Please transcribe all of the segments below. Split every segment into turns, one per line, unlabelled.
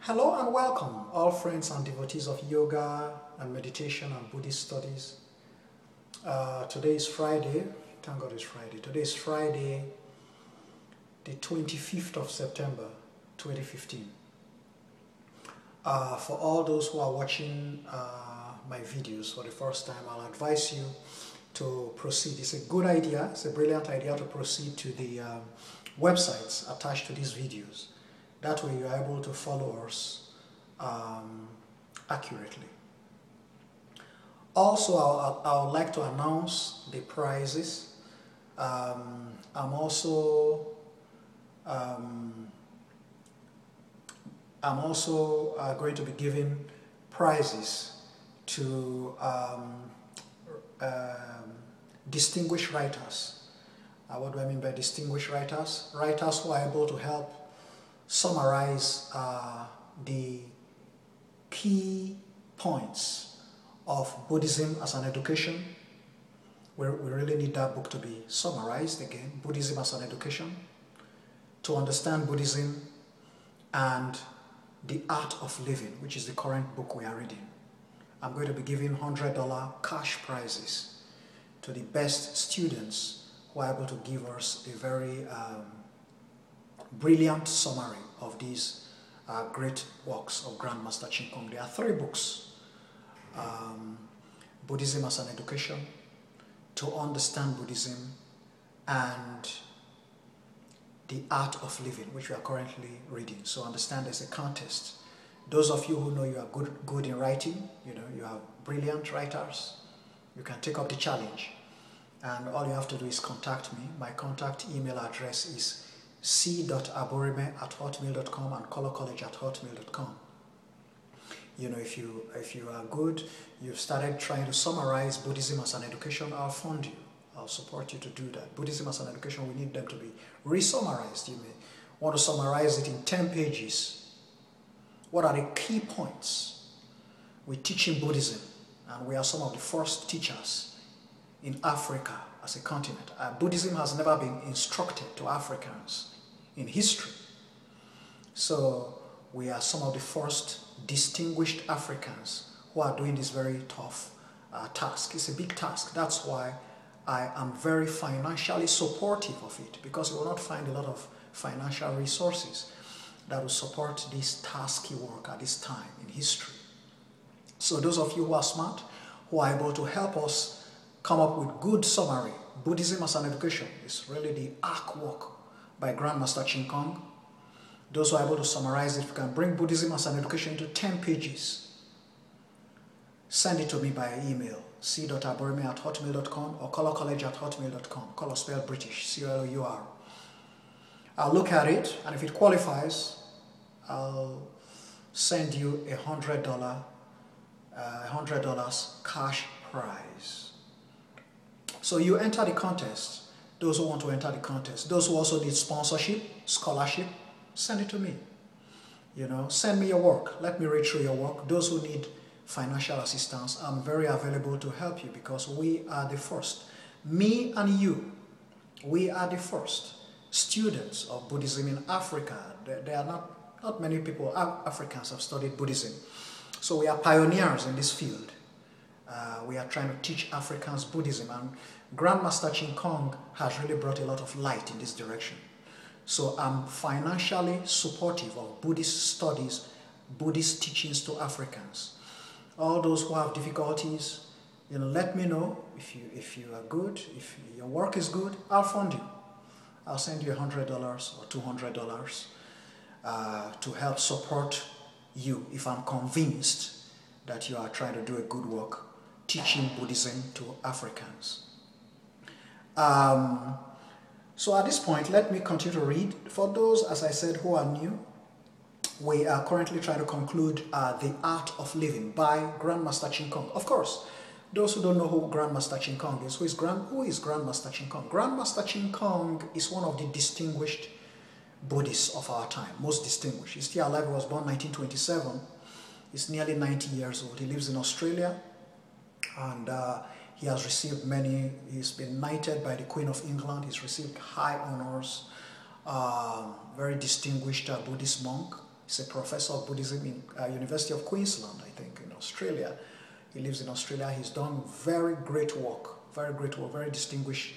Hello and welcome, all friends and devotees of yoga and meditation and Buddhist studies. Today is Friday. Thank God it's Friday. Today is Friday, the 25th of September, 2015. For all those who are watching my videos for the first time, I'll advise you to proceed. It's a good idea, it's a brilliant idea to proceed to the websites attached to these videos. That way you are able to follow us accurately. Also, I would like to announce the prizes. I'm also going to be giving prizes to distinguished writers. What do I mean by distinguished writers? Writers who are able to help summarize the key points of Buddhism as an education. We really need that book to be summarized again, Buddhism as an education, to understand Buddhism and the art of living, which is the current book we are reading. I'm going to be giving $100 cash prizes to the best students who are able to give us a very brilliant summary of these great works of Grandmaster Ching Kong. There are 3 books. Buddhism as an education, to understand Buddhism, and the art of living, which we are currently reading. So understand there's a contest. Those of you who know you are good in writing, you are brilliant writers, you can take up the challenge. And all you have to do is contact me. My contact email address is c.aburime@hotmail.com and colorcollege@hotmail.com. If you are good, you've started trying to summarize Buddhism as an education, I'll fund you. I'll support you to do that. Buddhism as an education, we need them to be re-summarized. You may want to summarize it in 10 pages. What are the key points? We teach in Buddhism, and we are some of the first teachers in Africa as a continent. Buddhism has never been instructed to Africans in history. So we are some of the first distinguished Africans who are doing this very tough task. It's a big task. That's why I am very financially supportive of it, because you will not find a lot of financial resources that will support this tasky work at this time in history. So those of you who are smart, who are able to help us come up with good summary, Buddhism as an education is really the artwork by Grandmaster Ching Kong. Those who are able to summarize it, if you can bring Buddhism as an education to 10 pages, send it to me by email, c.aburime@hotmail.com or colorcollege@hotmail.com. Color spelled British, C-O-L-O-U-R. I'll look at it, and if it qualifies, I'll send you $100 cash prize. So you enter the contest. Those who want to enter the contest, those who also need sponsorship, scholarship, send it to me. Send me your work. Let me read through your work. Those who need financial assistance, I'm very available to help you, because we are the first. Me and you, we are the first students of Buddhism in Africa. There are not many people, Africans, have studied Buddhism. So we are pioneers in this field. We are trying to teach Africans Buddhism, and Grandmaster Ching Kong has really brought a lot of light in this direction. So I'm financially supportive of Buddhist studies, Buddhist teachings to Africans. All those who have difficulties, let me know. If you are good, if your work is good, I'll fund you. I'll send you $100 or $200 to help support you if I'm convinced that you are trying to do a good work teaching Buddhism to Africans. So at this point, let me continue to read. For those, as I said, who are new, we are currently trying to conclude The Art of Living by Grandmaster Ching Kong. Of course, those who don't know who Grandmaster Ching Kong is, who is Grandmaster Ching Kong? Grandmaster Ching Kong is one of the distinguished Buddhists of our time, most distinguished. He's still alive. He was born 1927. He's nearly 90 years old. He lives in Australia, and he has received he's been knighted by the Queen of England. He's received high honors, very distinguished Buddhist monk. He's a professor of Buddhism in University of Queensland, I think, in Australia. He lives in Australia. He's done very great work, very distinguished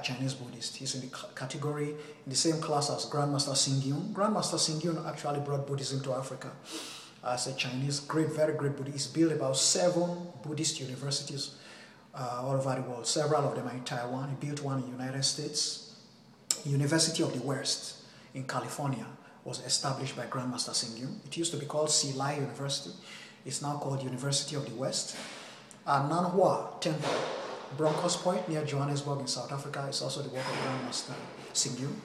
Chinese Buddhist. He's in the category, in the same class as Grandmaster Xingyun. Grandmaster Xingyun actually brought Buddhism to Africa as a Chinese, very great Buddhist. He's built about 7 Buddhist universities all over the world. Several of them are in Taiwan. He built one in the United States. University of the West in California was established by Grandmaster Xingyun. It used to be called Silai University. It's now called University of the West. Nanhua Temple, Broncos Point near Johannesburg in South Africa, is also the work of Grandmaster Xingyun.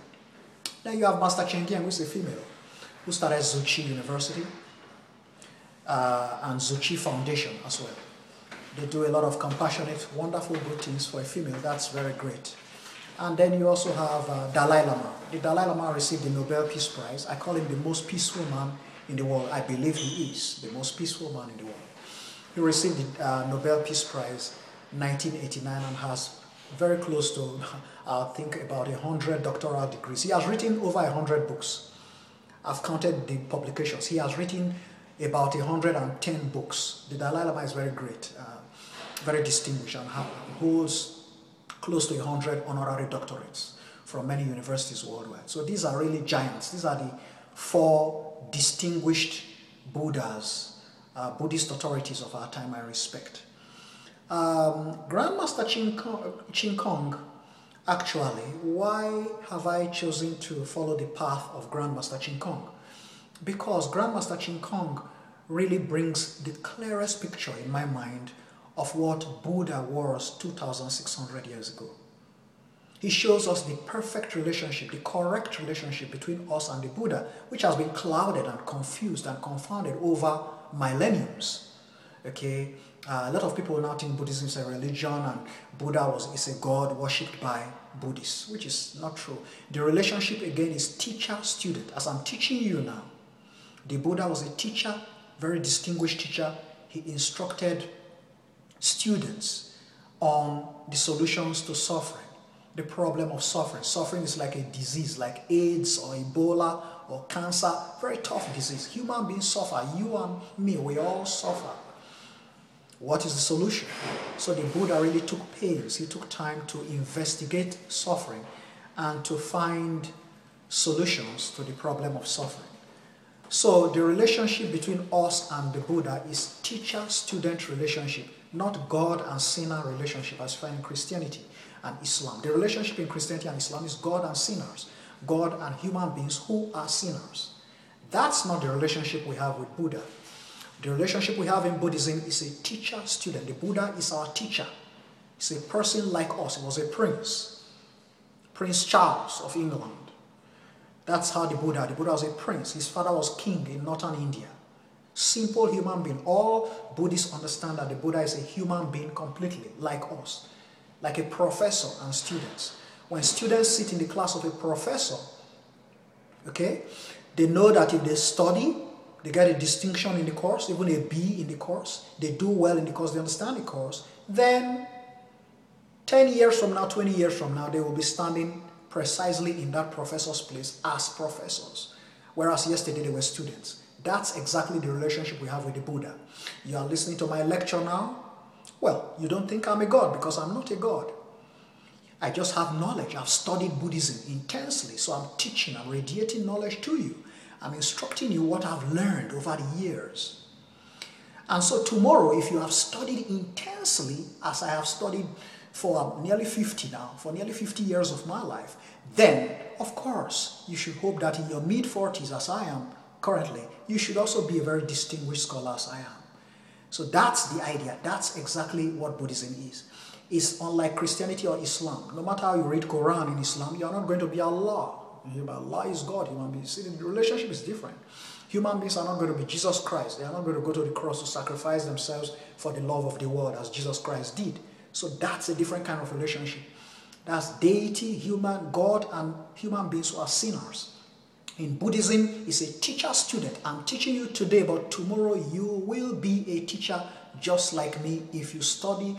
Then you have Master Cheng Giang, who is a female, who started Zuchi University and Zuchi Foundation as well. They do a lot of compassionate, wonderful, good things for a female. That's very great. And then you also have Dalai Lama. The Dalai Lama received the Nobel Peace Prize. I call him the most peaceful man in the world. I believe he is the most peaceful man in the world. He received the Nobel Peace Prize 1989 and has very close to, I think, about 100 doctoral degrees. He has written over 100 books. I've counted the publications. He has written about 110 books. The Dalai Lama is very great, very distinguished, and holds close to 100 honorary doctorates from many universities worldwide. So these are really giants. These are the 4 distinguished Buddhas, Buddhist authorities of our time I respect. Grandmaster Ching Kong, actually, why have I chosen to follow the path of Grandmaster Ching Kong? Because Grandmaster Ching Kong really brings the clearest picture in my mind of what Buddha was 2,600 years ago. He shows us the perfect relationship, the correct relationship between us and the Buddha, which has been clouded and confused and confounded over millenniums. Okay, a lot of people now think Buddhism is a religion and Buddha is a god worshipped by Buddhists, which is not true. The relationship again is teacher-student. As I'm teaching you now, the Buddha was a teacher, very distinguished teacher. He instructed students on the solutions to suffering, the problem of suffering. Suffering is like a disease, like AIDS or Ebola or cancer, very tough disease. Human beings suffer, you and me, we all suffer. What is the solution? So the Buddha really took pains, he took time to investigate suffering and to find solutions to the problem of suffering. So the relationship between us and the Buddha is teacher-student relationship, not God and sinner relationship as found in Christianity and Islam. The relationship in Christianity and Islam is God and sinners, God and human beings who are sinners. That's not the relationship we have with Buddha. The relationship we have in Buddhism is a teacher-student. The Buddha is our teacher. He's a person like us. He was a prince, Prince Charles of England. That's how the Buddha was a prince. His father was king in northern India. Simple human being. All Buddhists understand that the Buddha is a human being completely, like us, like a professor and students. When students sit in the class of a professor, okay, they know that if they study, they get a distinction in the course, even a B in the course, they do well in the course, they understand the course, then 10 years from now, 20 years from now, they will be standing precisely in that professor's place as professors, whereas yesterday they were students. That's exactly the relationship we have with the Buddha. You are listening to my lecture now. Well, you don't think I'm a god because I'm not a god. I just have knowledge. I've studied Buddhism intensely, so I'm teaching, I'm radiating knowledge to you. I'm instructing you what I've learned over the years. And so tomorrow, if you have studied intensely, as I have studied for nearly 50 now, for nearly 50 years of my life, then, of course, you should hope that in your mid-40s, as I am currently, you should also be a very distinguished scholar as I am. So that's the idea. That's exactly what Buddhism is. It's unlike Christianity or Islam. No matter how you read Quran in Islam, you're not going to be Allah. Allah is God. Human beings. See, the relationship is different. Human beings are not going to be Jesus Christ. They are not going to go to the cross to sacrifice themselves for the love of the world as Jesus Christ did. So that's a different kind of relationship. That's deity, human, God, and human beings who are sinners. In Buddhism, it's a teacher-student. I'm teaching you today, but tomorrow you will be a teacher just like me if you study,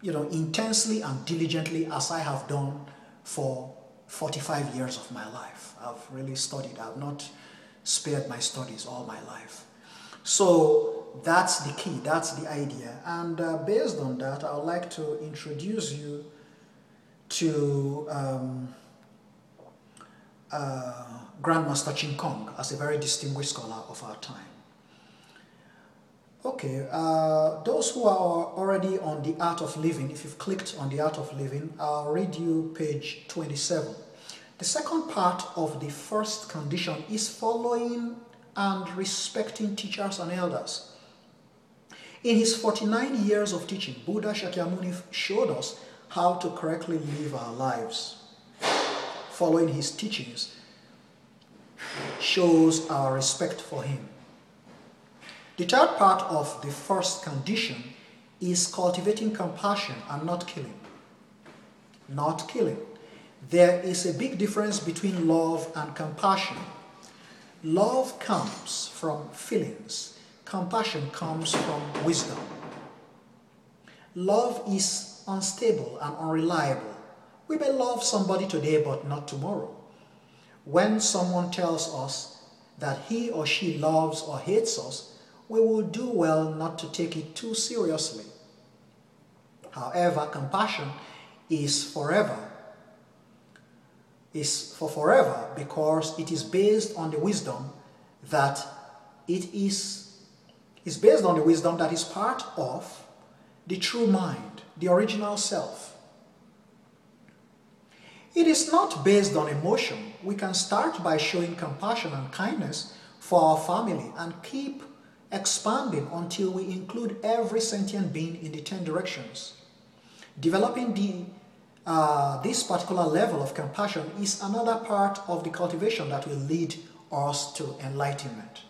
intensely and diligently as I have done for 45 years of my life. I've really studied. I've not spared my studies all my life. So that's the key, that's the idea. And based on that, I would like to introduce you to Grandmaster Ching Kong as a very distinguished scholar of our time. Okay, those who are already on the Art of Living, if you've clicked on the Art of Living, I'll read you page 27. The second part of the first condition is following and respecting teachers and elders. In his 49 years of teaching, Buddha Shakyamuni showed us how to correctly live our lives. Following his teachings shows our respect for him. The third part of the first condition is cultivating compassion and not killing. Not killing. There is a big difference between love and compassion. Love comes from feelings. Compassion comes from wisdom. Love is unstable and unreliable. We may love somebody today but not tomorrow. When someone tells us that he or she loves or hates us, we will do well not to take it too seriously. However, compassion is for forever because it is based on the wisdom that is based on the wisdom that is part of the true mind, the original self. It is not based on emotion. We can start by showing compassion and kindness for our family and keep expanding until we include every sentient being in the 10 directions. Developing this particular level of compassion is another part of the cultivation that will lead us to enlightenment.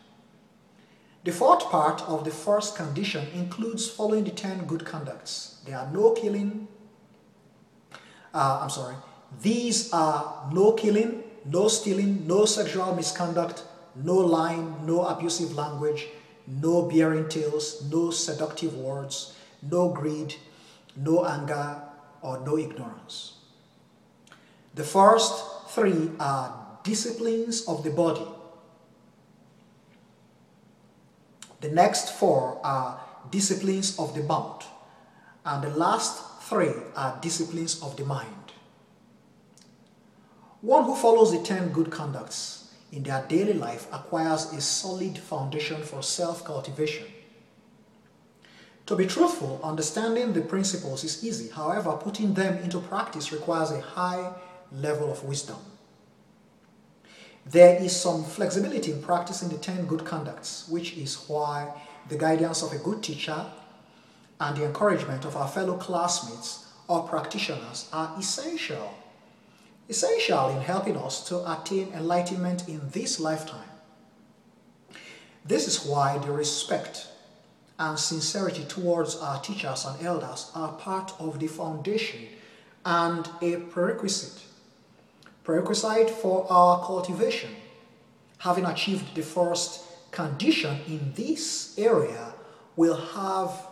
The fourth part of the first condition includes following the 10 good conducts. There are no killing. These are no killing, no stealing, no sexual misconduct, no lying, no abusive language, no bearing tales, no seductive words, no greed, no anger, or no ignorance. The first 3 are disciplines of the body. The next 4 are disciplines of the mouth. And the last 3 are disciplines of the mind. One who follows the 10 good conducts in their daily life acquires a solid foundation for self-cultivation. To be truthful, understanding the principles is easy. However, putting them into practice requires a high level of wisdom. There is some flexibility in practicing the 10 good conducts, which is why the guidance of a good teacher and the encouragement of our fellow classmates or practitioners are essential in helping us to attain enlightenment in this lifetime. This is why the respect and sincerity towards our teachers and elders are part of the foundation and a prerequisite for our cultivation. Having achieved the first condition in this area will have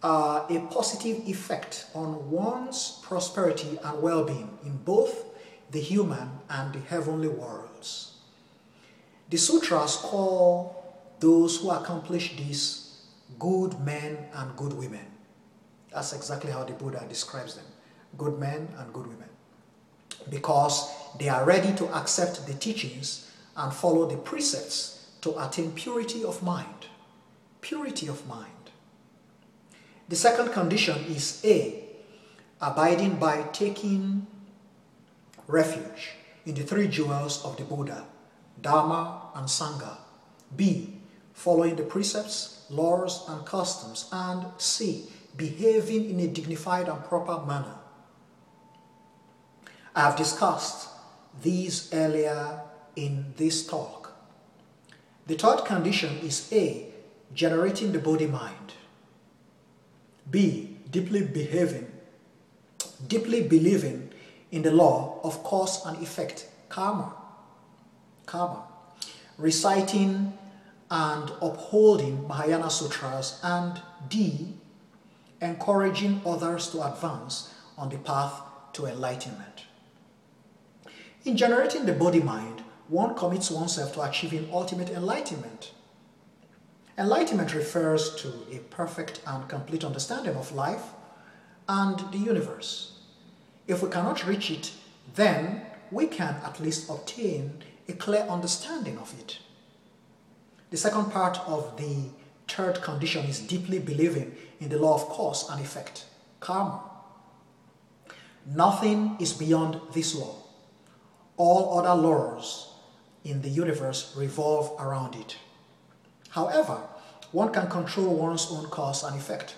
a positive effect on one's prosperity and well-being in both the human and the heavenly worlds. The sutras call those who accomplish this good men and good women. That's exactly how the Buddha describes them, good men and good women, because they are ready to accept the teachings and follow the precepts to attain purity of mind. Purity of mind. The second condition is A, abiding by taking refuge in the 3 jewels of the Buddha, Dharma and Sangha. B, following the precepts, laws and customs. And C, behaving in a dignified and proper manner. I have discussed these earlier in this talk. The third condition is A, generating the body mind. B, deeply believing in the law of cause and effect, karma. Reciting and upholding Mahayana Sutras. And D, encouraging others to advance on the path to enlightenment. In generating the body mind, one commits oneself to achieving ultimate enlightenment. Enlightenment refers to a perfect and complete understanding of life and the universe. If we cannot reach it, then we can at least obtain a clear understanding of it. The second part of the third condition is deeply believing in the law of cause and effect, karma. Nothing is beyond this law. All other laws in the universe revolve around it. However, one can control one's own cause and effect.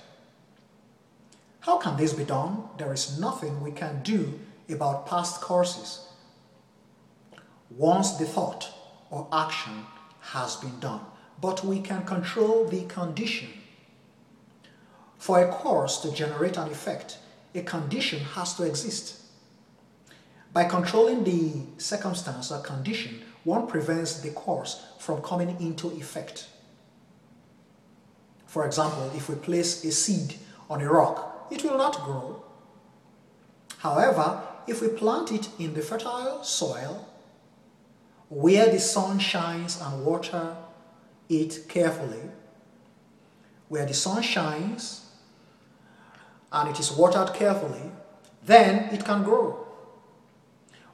How can this be done? There is nothing we can do about past causes once the thought or action has been done, but we can control the condition. For a cause to generate an effect, a condition has to exist. By controlling the circumstance or condition, one prevents the cause from coming into effect. For example, if we place a seed on a rock, it will not grow. However, if we plant it in the fertile soil, where the sun shines and water it carefully, where the sun shines and it is watered carefully, then it can grow.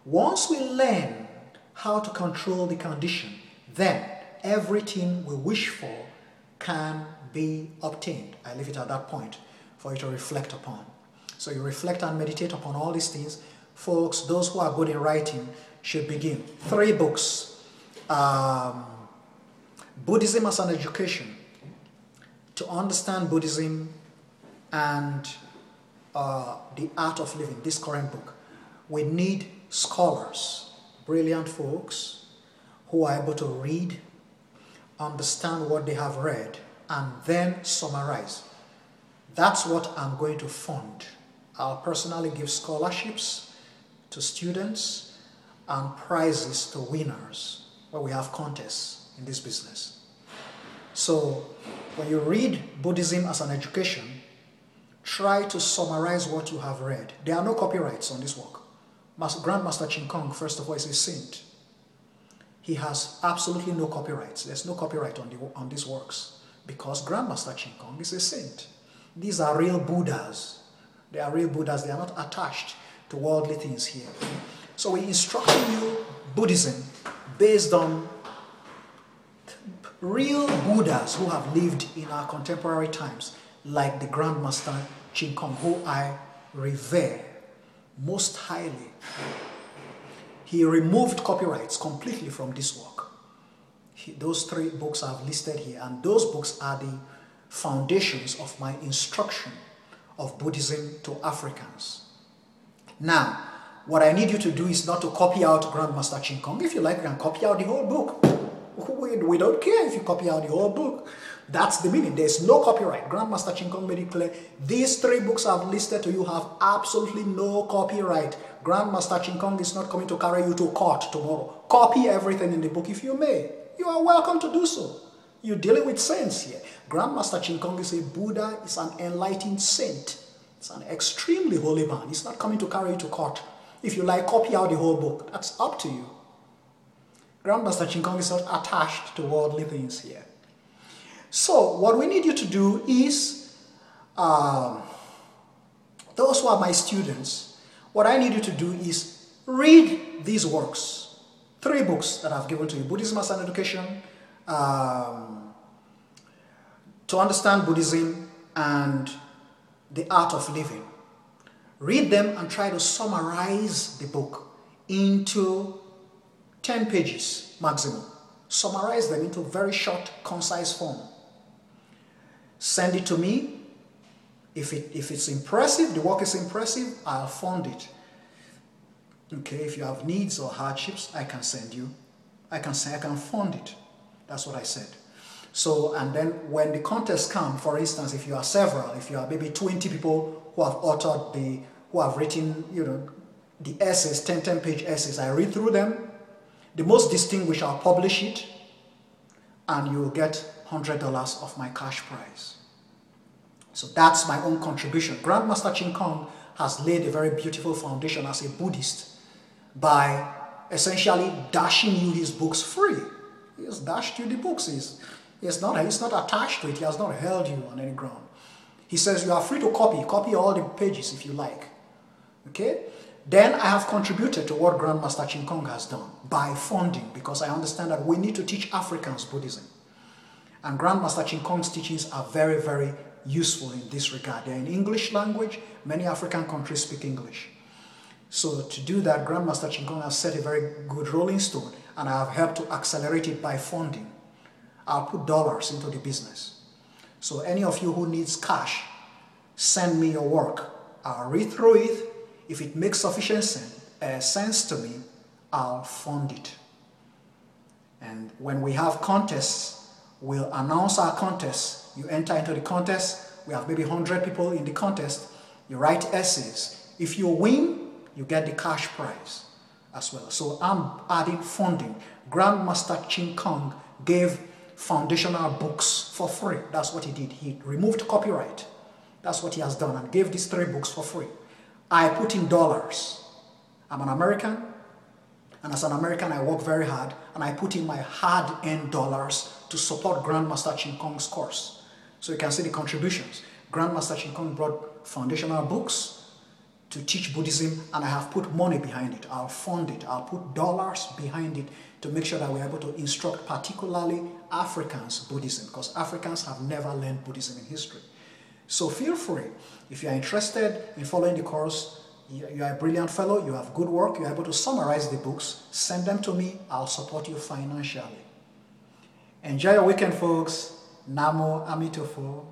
Once we learn how to control the condition, then everything we wish for can be obtained. I leave it at that point for you to reflect upon. So you reflect and meditate upon all these things. Folks, those who are good in writing should begin. 3 books. Buddhism as an education. To understand Buddhism and the art of living, this current book, we need scholars, brilliant folks who are able to read, understand what they have read, and then summarize. That's what I'm going to fund. I'll personally give scholarships to students and prizes to winners where we have contests in this business. So when you read Buddhism as an education, try to summarize what you have read. There are no copyrights on this work. Grandmaster Ching Kong, first of all, is a saint. He has absolutely no copyrights. There's no copyright on these works because Grandmaster Ching Kong is a saint. These are real Buddhas. They are real Buddhas. They are not attached to worldly things here. So we're instructing you Buddhism based on real Buddhas who have lived in our contemporary times, like the Grandmaster Ching Kong, who I revere most highly. He removed copyrights completely from this work. Those 3 books I've listed here, and those books are the foundations of my instruction of Buddhism to Africans. Now, what I need you to do is not to copy out Grandmaster Ching Kong. If you like, you can copy out the whole book. We don't care if you copy out the whole book. That's the meaning. There's no copyright. Grandmaster Ching Kong made it clear. These 3 books I've listed to you have absolutely no copyright. Grandmaster Ching Kong is not coming to carry you to court tomorrow. Copy everything in the book if you may. You are welcome to do so. You're dealing with saints here. Grandmaster Ching Kong is a Buddha, is an enlightened saint. It's an extremely holy man. He's not coming to carry you to court. If you like, copy out the whole book. That's up to you. Grandmaster Ching Kong is not attached to worldly things here. So what we need you to do is, those who are my students, what I need you to do is read these works. 3 books that I've given to you. Buddhism as an education, to understand Buddhism, and the art of living. Read them and try to summarize the book into 10 pages maximum. Summarize them into very short, concise form. Send it to me. If it's impressive, the work is impressive, I'll fund it. Okay, if you have needs or hardships, I can send you. I can fund it. That's what I said. So, and then when the contest comes, for instance, if you are several, if you are maybe 20 people who have authored who have written, the essays, 10-page essays, I read through them. The most distinguished, I'll publish it, and you will get $100 of my cash prize. So that's my own contribution. Grandmaster Ching Kong has laid a very beautiful foundation as a Buddhist by essentially dashing you his books free. He has dashed you the books. He's not attached to it. He has not held you on any ground. He says you are free to copy all the pages if you like. Okay? Then I have contributed to what Grandmaster Ching Kong has done by funding, because I understand that we need to teach Africans Buddhism. And Grandmaster Ching Kong's teachings are very, very useful in this regard. They're in English language. Many African countries speak English. So to do that, Grandmaster Ching Kong has set a very good rolling stone, and I have helped to accelerate it by funding. I'll put dollars into the business. So any of you who needs cash, send me your work. I'll read through it. If it makes sufficient sense to me, I'll fund it. And when we have contests, we'll announce our contests. You enter into the contest. We have maybe 100 people in the contest. You write essays. If you win, you get the cash prize as well. So I'm adding funding. Grandmaster Ching Kong gave foundational books for free. That's what he did. He removed copyright. That's what he has done, and gave these 3 books for free. I put in dollars. I'm an American, and as an American I work very hard, and I put in my hard-earned dollars to support Grandmaster Ching Kong's course. So you can see the contributions. Grandmaster Ching Kong brought foundational books to teach Buddhism, and I have put money behind it. I'll fund it. I'll put dollars behind it to make sure that we're able to instruct particularly Africans Buddhism, because Africans have never learned Buddhism in history. So feel free, if you are interested in following the course, you are a brilliant fellow, you have good work, you're able to summarize the books, send them to me, I'll support you financially. Enjoy your weekend, folks. Namo Amitofo.